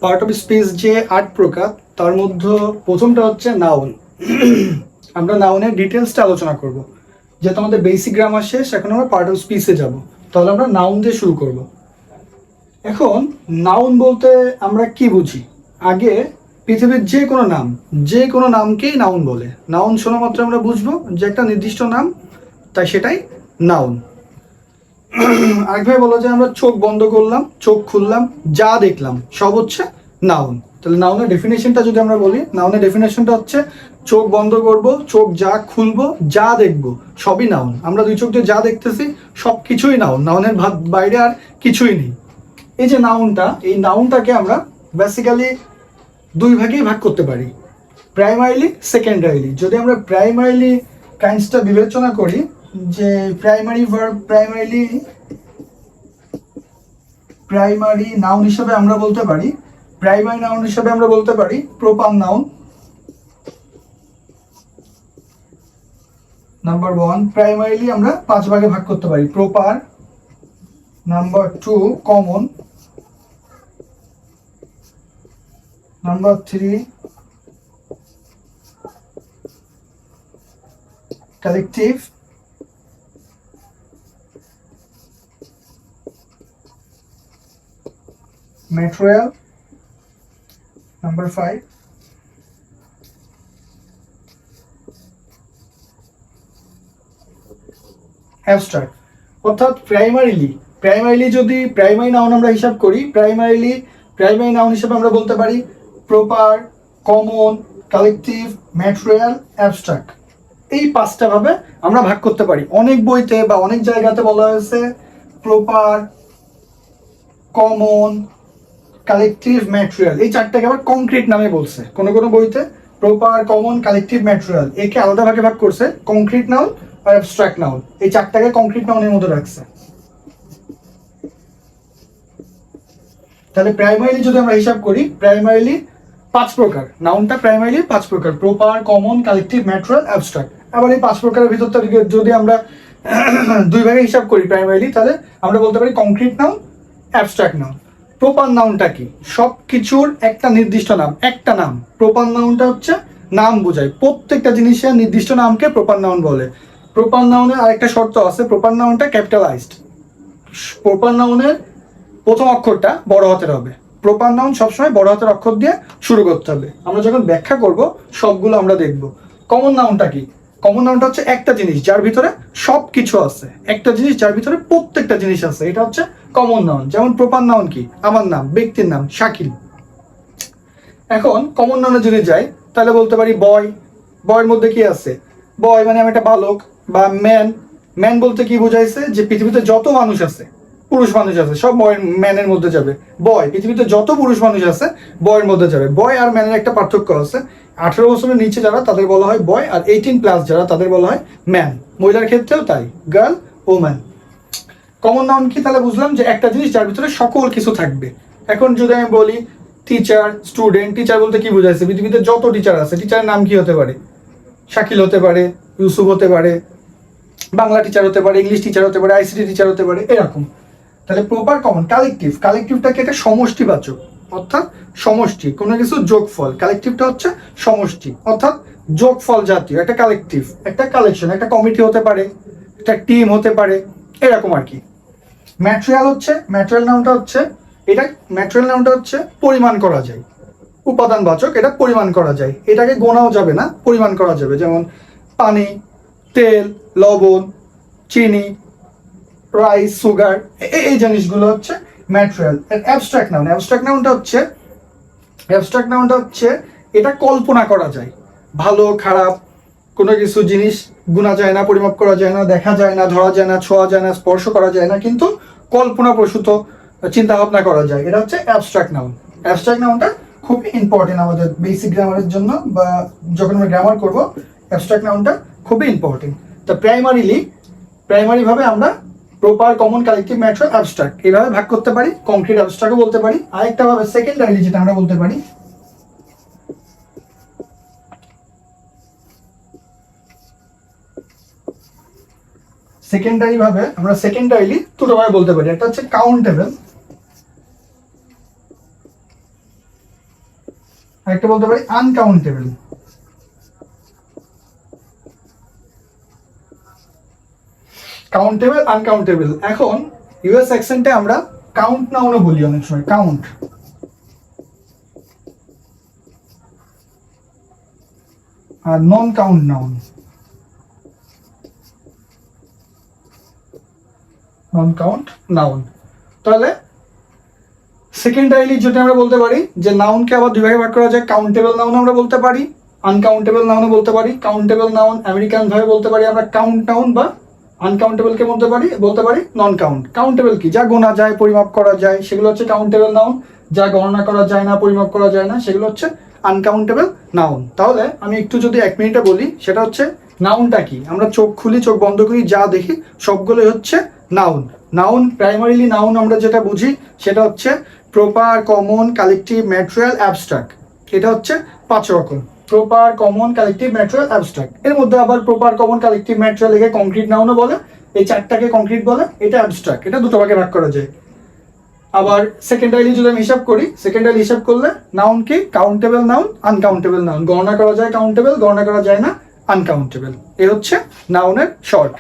Part of speech যে 8 প্রকার, তার মধ্যে প্রথমটা হচ্ছে নাউন। আমরা নাউনের ডিটেলসটা আলোচনা করব। যেহেতু আমাদের বেসিক গ্রামার শেষ, এখন আমরা পার্ট অফ স্পিচে যাব। তাহলে আমরা নাউন দিয়ে শুরু করব। এখন নাউন বলতে আমরা কি বুঝি? আগে পৃথিবীর যে কোনো নামকেই নাউন বলে। নাউন শোনা মাত্র আমরা বুঝবো যে একটা নির্দিষ্ট নাম, তাই সেটাই নাউন। আরেকভাবে বলা যায়, আমরা চোখ বন্ধ করলাম, চোখ খুললাম, যা দেখলাম সব হচ্ছে নাউন। তাহলে নাউনের ডেফিনেশনটা যদি আমরা বলি, নাউনের ডেফিনেশনটা হচ্ছে চোখ বন্ধ করব, চোখ যা খুলবো, যা দেখবো সবই নাউন। আমরা দুই চোখ দিয়ে যা দেখতেছি সব কিছুই নাউন, নাউনের বাইরে আর কিছুই নেই। এই যে নাউনটা, এই নাউনটাকে আমরা বেসিক্যালি দুই ভাগেই ভাগ করতে পারি, প্রাইমারিলি, সেকেন্ডারিলি। যদি আমরা প্রাইমারিলি কাইন্ডসটা বিবেচনা করি, যে প্রাইমারি ভার্ব, প্রাইমারি নাউন হিসেবে আমরা বলতে পারি, প্রাইমারি নাউন হিসেবে আমরা বলতে পারি প্রপার নাউন। নাম্বার 1, প্রাইমারিলি আমরা 5 ভাগে ভাগ করতে পারি, proper. Number 2, common. Number 3, collective. Material. Number 5, abstract. অর্থাৎ প্রাইমারিলি যদি প্রাইমারি নাউন আমরা হিসাব করি, প্রাইমারি নাউন হিসেবে আমরা বলতে পারি proper, common, collective, material, abstract. এই 5টা ভাবে আমরা ভাগ করতে পারি। অনেক বইতে বা অনেক জায়গাতে বলা হয়েছে প্রপার, কমন, কালেকটিভ, ম্যাটেরিয়াল। এই 4টাকে আবার কংক্রিট নামে বলছে। কোনো কোনো বইতে প্রপার, কমন, কালেকটিভ, ম্যাটেরিয়াল একে আলাদা ভাগে ভাগ করছে, কংক্রিট নাউন আর অ্যাবস্ট্রাক্ট নাউন। এই 4টাকে কংক্রিট নাউনের মধ্যে রাখছে। তাহলে প্রাইমারিলি যদি আমরা হিসাব করি, প্রাইমারিলি 5 প্রকার, নাউনটা প্রাইমারিলি 5 প্রকার, proper, common, collective, material, abstract. আবার এই 5 প্রকারের ভিতর থেকে যদি আমরা দুই ভাগে হিসাব করি প্রাইমারিলি, তাহলে আমরা বলতে পারি concrete noun, abstract noun. Proper নাউনটা কি? সব কিছুর একটা নির্দিষ্ট নাম, একটা নাম। প্রপার নাউনটা হচ্ছে নাম বোঝায়, প্রত্যেকটা জিনিসের নির্দিষ্ট নামকে প্রপার নাউন বলে। প্রপার নাউনের আরেকটা শর্ত আছে, প্রপার নাউনটা ক্যাপিটালাইজড। প্রপার নাউনের প্রথম অক্ষরটা বড় হাতের হবে। প্রপার নাউন সবসময় বড় হাতের অক্ষর দিয়ে শুরু করতে হবে। আমরা যখন ব্যাখ্যা করব সবগুলো আমরা দেখব। কমন নাউনটা কি? কমন নাউনটা হচ্ছে একটা জিনিস যার ভিতরে সব কিছু আছে, একটা জিনিস যার ভিতরে প্রত্যেকটা জিনিস আছে, এটা হচ্ছে কমন নাউন। যেমন প্রপার নাউন কি? আমার নাম, ব্যক্তির নাম শাকিল। এখন কমন নাউনে যদি যাই, তাহলে বলতে পারি বয়। বয়ের মধ্যে কি আছে? বয় মানে আমি একটা বালক। বা ম্যান। ম্যান বলতে কি বোঝাইছে? যে পৃথিবীতে যত মানুষ আছে, পুরুষ মানুষ আছে, সব ম্যানের মধ্যে যাবে। বয়, পৃথিবীতে যত পুরুষ মানুষ আছে বয়ের মধ্যে যাবে। বয় আর ম্যানের একটা পার্থক্য আছে, 18 বছরের নিচে যারা তাদের বলা হয় বয়, আর 18+ যারা তাদের বলা হয় ম্যান। মহিলার ক্ষেত্রেও তাই, গার্ল ও ম্যান। কমন নাউন কি? তাহলে বুঝলাম যে একটা জিনিস যার ভিতরে সকল কিছু থাকবে। এখন যদি আমি বলি টিচার, স্টুডেন্ট, টিচার বলতে কি বুঝাইছে? পৃথিবীতে যত টিচার আছে, টিচারের নাম কি হতে পারে? শাকিল হতে পারে, ইউসুফ হতে পারে, বাংলা টিচার হতে পারে, ইংলিশ টিচার হতে পারে, আইসিটি টিচার হতে পারে, এরকম। তাহলে প্রপার, কমন, কালেকটিভ। কালেকটিভটাকে একটা সমষ্টিবাচক, অর্থাৎ সমষ্টি, কোনো কিছু যোগফল। কালেকটিভটা হচ্ছে সমষ্টি, অর্থাৎ যোগফল জাতীয় একটা কালেকটিভ, একটা কালেকশন, একটা কমিটি হতে পারে, একটা টিম হতে পারে, এরকম আর কি। ম্যাটেরিয়াল নাউনটা হচ্ছে এটা, ম্যাটেরিয়াল নাউনটা হচ্ছে পরিমাণ করা যায়, উপাদানবাচক, এটা পরিমাণ করা যায়, এটাকে গোনাও যাবে না, পরিমাণ করা যাবে। যেমন পানি, তেল, লবণ, চিনি, রাইস, সুগার, এই জিনিসগুলো হচ্ছে ম্যাটেরিয়াল। অ্যাবস্ট্রাক্ট নাউনটা হচ্ছে এটা কল্পনা করা যায়। ভালো খারাপ কোনো কিছু জিনিস গুণা যায় না, পরিমাপ করা যায় না, দেখা যায় না, ধরা যায় না, ছোঁয়া যায় না, স্পর্শ করা যায় না, কিন্তু কল্পনা প্রসূত চিন্তা ভাবনা করা যায়, এটা হচ্ছে অ্যাবস্ট্রাক্ট নাউন। অ্যাবস্ট্রাক্ট নাউনটা খুব ইম্পর্টেন্ট আমাদের বেসিক গ্রামারের জন্য, বা যখন আমরা গ্রামার করবো অ্যাবস্ট্রাক্ট নাউনটা খুবই ইম্পর্টেন্ট। তো প্রাইমারি ভাবে আমরা proper, common, collective, material, abstract এইভাবে ভাগ করতে পারি। কংক্রিট অ্যাবস্ট্রাক্টও বলতে পারি। আরেকটা ভাবে সেকেন্ডারিলি যেটা আমরা বলতে পারি, সেকেন্ডারিলি দুটো ভাবে বলতে পারি। একটা হচ্ছে কাউন্টেবল, আরেকটা বলতে পারি আনকাউন্টেবল। Countable, uncountable. এখন ইউএস অ্যাকসেন্টে আমরা কাউন্ট নাউনও বলি অনেক সময়, কাউন্ট। আর non count noun, non count noun. তাহলে সেকেন্ডারিলি যেটা আমরা বলতে পারি যে নাউনকে আবার দুই ভাগে ভাগ করা যায়, কাউন্টেবল নাউন আমরা বলতে পারি, আনকাউন্টেবল নাউনও বলতে পারি। কাউন্টেবল নাউন আমেরিকান ভাবে বলতে পারি আমরা কাউন্ট নাউন, বা আনকাউন্টেবলকে বলতে পারি নন কাউন্ট। কাউন্টেবল কি? যা গোনা যায়, পরিমাপ করা যায়, সেগুলো হচ্ছে কাউন্টেবল নাউন। যা গণনা করা যায় না, পরিমাপ করা যায় না, সেগুলো হচ্ছে আনকাউন্টেবল নাউন। তাহলে আমি একটু যদি 1 মিনিটে বলি, সেটা হচ্ছে নাউনটা কি। আমরা চোখ খুলি, চোখ বন্ধ করি, যা দেখি সবগুলোই হচ্ছে নাউন। নাউন প্রাইমারিলি নাউন আমরা যেটা বুঝি সেটা হচ্ছে proper, common, collective, material, abstract. এটা হচ্ছে 5 রকম, proper, common, collective, material, abstract. এর মধ্যে আবার প্রপার, কমন, কালেকটিভ, ম্যাটেরিয়াল একে কংক্রিট নাউনও বলে, এই 4টাকে কংক্রিট বলে, এটা অ্যাবস্ট্রাক্ট। এটা দুটো ভাগে ভাগ করা যায়। আবার সেকেন্ডারি যদি আমি হিসাব করি, সেকেন্ডারি হিসাব করলে নাউন কি? Countable noun, uncountable noun. গণনা করা যায় কাউন্টেবল, গণনা করা যায় না আনকাউন্টেবল। এ হচ্ছে নাউনের শর্ট।